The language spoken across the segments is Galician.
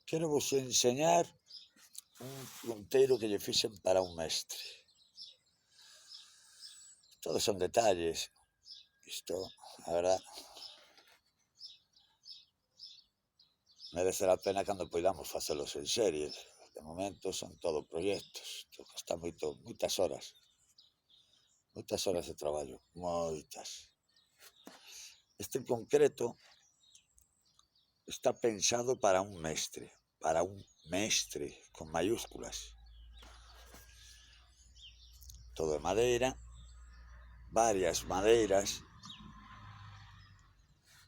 Quero vos enseñar un punteiro que lle fixen para un mestre. Todos son detalles. Isto, a verdad, merece a pena cando poidamos facelos en serie. De momento son todo proxectos. Está moitas horas de traballo, moitas. Este en concreto está pensado para un mestre con mayúsculas. Todo de madeira, varias madeiras,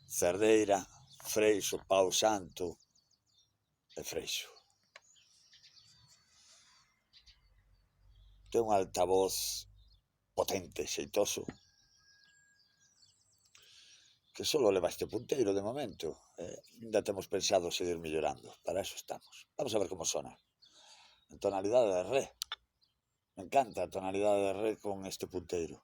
cerdeira, freixo, pau santo e freixo. Ten un altavoz potente, xeitoso, que só leva este punteiro de momento. Ainda temos pensado seguir mellorando, para eso estamos. Vamos a ver como sona. En tonalidade de re. Me encanta a tonalidade de re con este punteiro.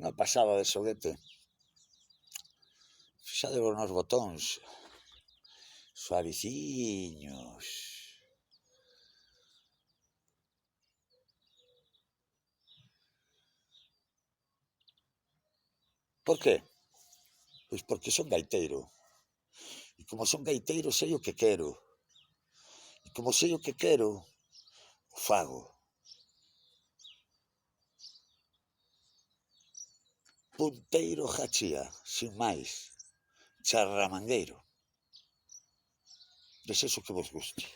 Unha pasada de xoguete. Fixadevos nos botóns, suaviciños. Por qué? Pois porque son gaiteiro. E como son gaiteiro sei o que quero. E como sei o que quero, o fago. Punteiro Hachía, sin máis. Charramangueiro. Desexo que vos guste.